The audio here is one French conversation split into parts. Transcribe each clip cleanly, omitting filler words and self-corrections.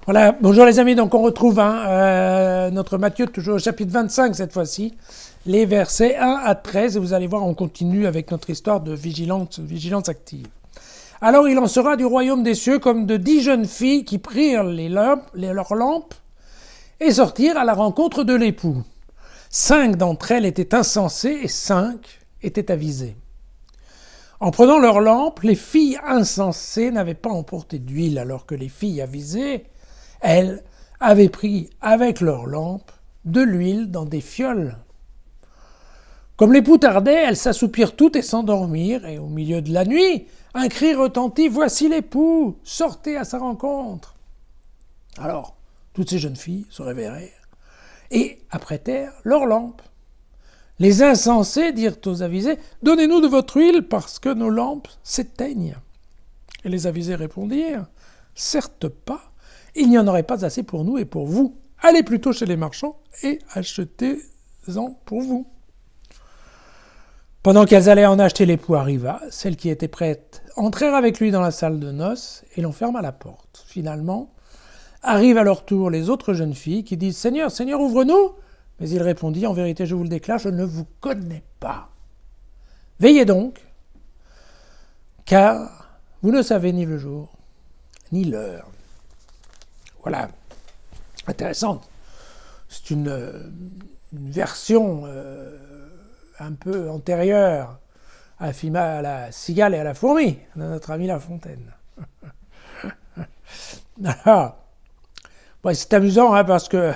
Voilà, bonjour les amis, donc on retrouve notre Matthieu, toujours au chapitre 25 cette fois-ci, les versets 1 à 13, et vous allez voir, on continue avec notre histoire de vigilance active. Alors il en sera du royaume des cieux comme de 10 jeunes filles qui prirent leurs lampes et sortirent à la rencontre de l'époux. 5 d'entre elles étaient insensées et 5 étaient avisées. En prenant leurs lampes, les filles insensées n'avaient pas emporté d'huile, alors que les filles avisées, elles, avaient pris avec leurs lampes de l'huile dans des fioles. Comme l'époux tardait, elles s'assoupirent toutes et s'endormirent, et au milieu de la nuit, un cri retentit « Voici l'époux, sortez à sa rencontre !» Alors, toutes ces jeunes filles se réveillèrent et apprêtèrent leurs lampes. Les insensés dirent aux avisés « Donnez-nous de votre huile, parce que nos lampes s'éteignent. » Et les avisés répondirent « Certes pas, il n'y en aurait pas assez pour nous et pour vous. Allez plutôt chez les marchands et achetez-en pour vous. » Pendant qu'elles allaient en acheter, l'époux arriva. Celles qui étaient prêtes entrèrent avec lui dans la salle de noces et l'on ferma la porte. Finalement, arrivent à leur tour les autres jeunes filles qui disent « Seigneur, Seigneur, ouvre-nous !» Mais il répondit « En vérité, je vous le déclare, je ne vous connais pas. Veillez donc, car vous ne savez ni le jour, ni l'heure. » Voilà, intéressante. C'est une version un peu antérieure à la cigale et à la fourmi, de notre ami La Fontaine. Alors, c'est amusant parce que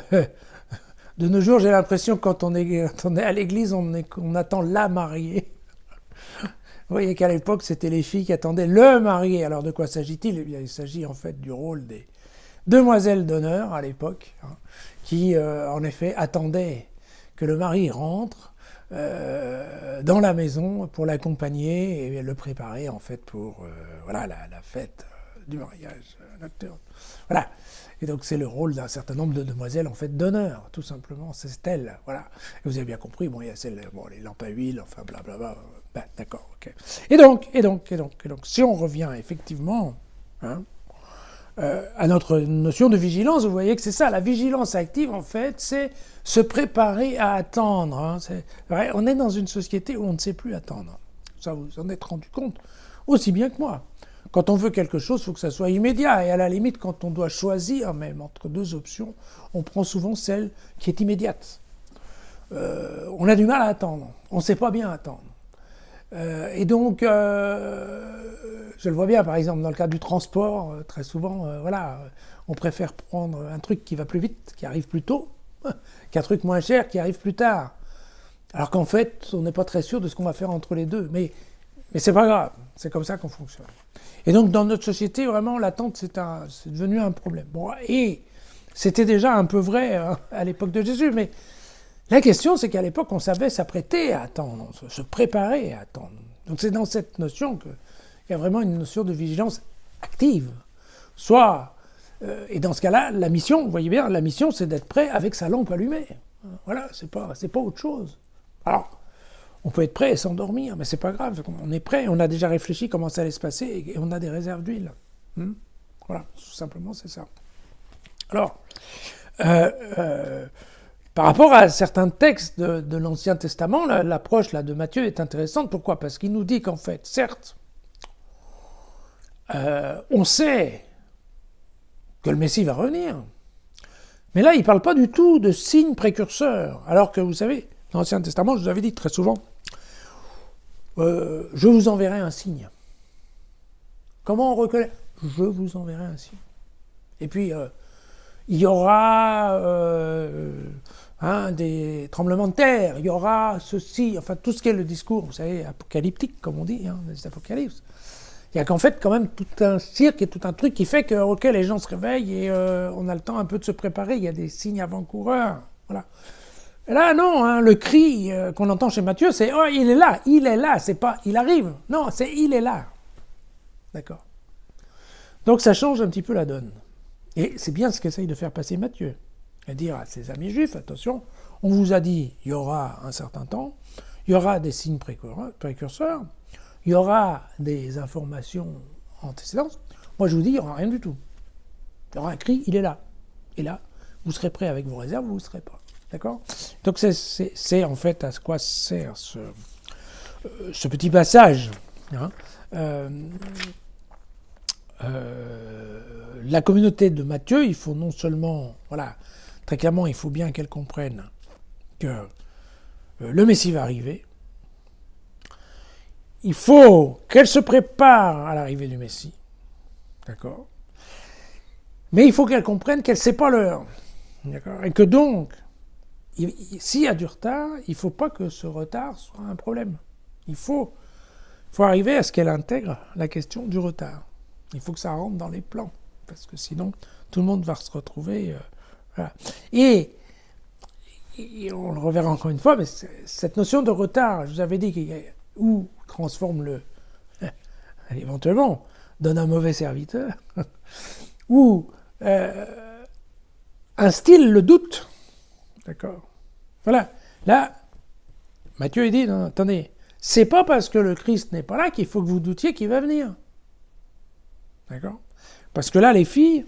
de nos jours, j'ai l'impression que quand on est à l'église, on attend la mariée. Vous voyez qu'à l'époque, c'était les filles qui attendaient le marié. Alors de quoi s'agit-il ? Eh bien, il s'agit en fait du rôle des demoiselles d'honneur à l'époque, qui en effet attendaient que le mari rentre dans la maison pour l'accompagner et le préparer en fait pour la fête du mariage nocturne. Voilà. Et donc c'est le rôle d'un certain nombre de demoiselles en fait d'honneur, tout simplement, c'est elle, voilà. Et vous avez bien compris, il y a les lampes à huile, enfin blablabla, d'accord, ok. Et donc, si on revient effectivement à notre notion de vigilance, vous voyez que c'est ça, la vigilance active en fait, c'est se préparer à attendre. C'est vrai, on est dans une société où on ne sait plus attendre. Ça, vous en êtes rendu compte aussi bien que moi. Quand on veut quelque chose, il faut que ça soit immédiat. Et à la limite, quand on doit choisir même entre deux options, on prend souvent celle qui est immédiate. On a du mal à attendre. On ne sait pas bien attendre. Et donc, je le vois bien, par exemple, dans le cadre du transport, très souvent, on préfère prendre un truc qui va plus vite, qui arrive plus tôt, qu'un truc moins cher qui arrive plus tard. Alors qu'en fait, on n'est pas très sûr de ce qu'on va faire entre les deux. Mais c'est pas grave, c'est comme ça qu'on fonctionne. Et donc, dans notre société, vraiment, l'attente, c'est devenu un problème. Bon, et c'était déjà un peu vrai à l'époque de Jésus, mais la question, c'est qu'à l'époque, on savait s'apprêter à attendre, se préparer à attendre. Donc, c'est dans cette notion qu'il y a vraiment une notion de vigilance active. Et dans ce cas-là, la mission, vous voyez bien, la mission, c'est d'être prêt avec sa lampe allumée. Voilà, c'est pas autre chose. Alors, on peut être prêt et s'endormir, mais c'est pas grave, on est prêt, on a déjà réfléchi comment ça allait se passer et on a des réserves d'huile. Voilà, tout simplement, c'est ça. Alors, par rapport à certains textes de l'Ancien Testament, l'approche de Matthieu est intéressante. Pourquoi ? Parce qu'il nous dit qu'en fait, certes, on sait que le Messie va revenir, mais là, il ne parle pas du tout de signes précurseurs, alors que vous savez, dans l'Ancien Testament, je vous avais dit très souvent, je vous enverrai un signe. Comment on reconnaît ? Je vous enverrai un signe. Et puis, il y aura des tremblements de terre, il y aura ceci, enfin tout ce qui est le discours, vous savez, apocalyptique, comme on dit, les apocalypses. Il y a qu'en fait quand même tout un cirque et tout un truc qui fait que les gens se réveillent et on a le temps un peu de se préparer, il y a des signes avant-coureurs, voilà. Et là, non, le cri qu'on entend chez Matthieu, c'est « Oh, il est là », c'est pas « il arrive », non, c'est « il est là ». D'accord. Donc ça change un petit peu la donne. Et c'est bien ce qu'essaye de faire passer Matthieu. À dire à ses amis juifs, attention, on vous a dit il y aura un certain temps, il y aura des signes précurseurs, il y aura des informations antécédentes. Moi je vous dis, il n'y aura rien du tout. Il y aura un cri, il est là. Et là, vous serez prêt avec vos réserves, vous ne serez pas. D'accord? Donc c'est en fait à quoi sert ce petit passage. Hein. La communauté de Matthieu, il faut non seulement, voilà, très clairement, il faut bien qu'elle comprenne que le Messie va arriver. Il faut qu'elle se prépare à l'arrivée du Messie. D'accord? Mais il faut qu'elle comprenne qu'elle ne sait pas l'heure. D'accord? Et que donc, s'il y a du retard, il ne faut pas que ce retard soit un problème. Il faut arriver à ce qu'elle intègre la question du retard. Il faut que ça rentre dans les plans. Parce que sinon, tout le monde va se retrouver... voilà. Et on le reverra encore une fois, mais cette notion de retard, je vous avais dit, où transforme éventuellement, donne un mauvais serviteur, ou instille le doute. D'accord? Voilà. Là, Matthieu il dit, non, attendez, c'est pas parce que le Christ n'est pas là qu'il faut que vous doutiez qu'il va venir. D'accord? Parce que là, les filles,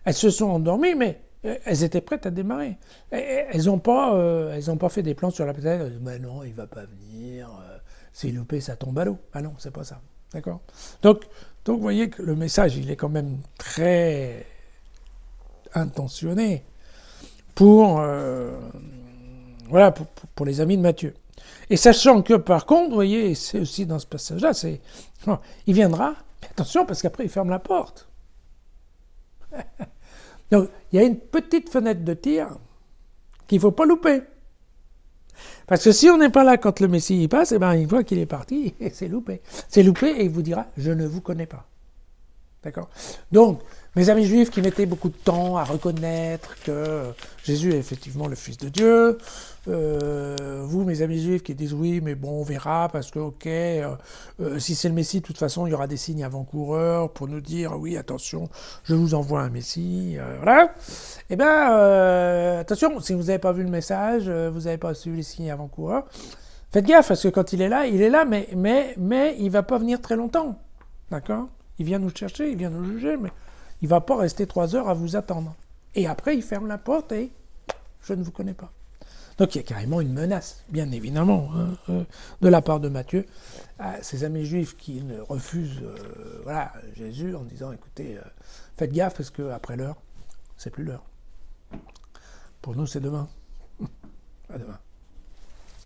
elles se sont endormies, mais elles étaient prêtes à démarrer. Elles n'ont pas fait des plans sur la planète. Ben non, il ne va pas venir. C'est loupé, ça tombe à l'eau. Ah non, c'est pas ça. D'accord? Donc, vous voyez que le message, il est quand même très intentionné pour les amis de Matthieu. Et sachant que, par contre, vous voyez, c'est aussi dans ce passage-là, il viendra, mais attention, parce qu'après, il ferme la porte. Donc, il y a une petite fenêtre de tir qu'il ne faut pas louper. Parce que si on n'est pas là quand le Messie y passe, une fois qu'il est parti, c'est loupé. C'est loupé et il vous dira « je ne vous connais pas ». D'accord? Donc, mes amis juifs qui mettaient beaucoup de temps à reconnaître que Jésus est effectivement le Fils de Dieu, vous, mes amis juifs qui disent oui, mais bon, on verra, parce que, si c'est le Messie, de toute façon, il y aura des signes avant-coureurs pour nous dire oui, attention, je vous envoie un Messie, voilà. Attention, si vous n'avez pas vu le message, vous n'avez pas suivi les signes avant-coureurs, faites gaffe, parce que quand il est là, mais il ne va pas venir très longtemps, d'accord? Il vient nous chercher, il vient nous juger, mais il ne va pas rester 3 heures à vous attendre. Et après, il ferme la porte et je ne vous connais pas. Donc il y a carrément une menace, bien évidemment, de la part de Matthieu, à ses amis juifs qui refusent Jésus en disant, écoutez, faites gaffe parce qu'après l'heure, c'est plus l'heure. Pour nous, c'est demain. À demain.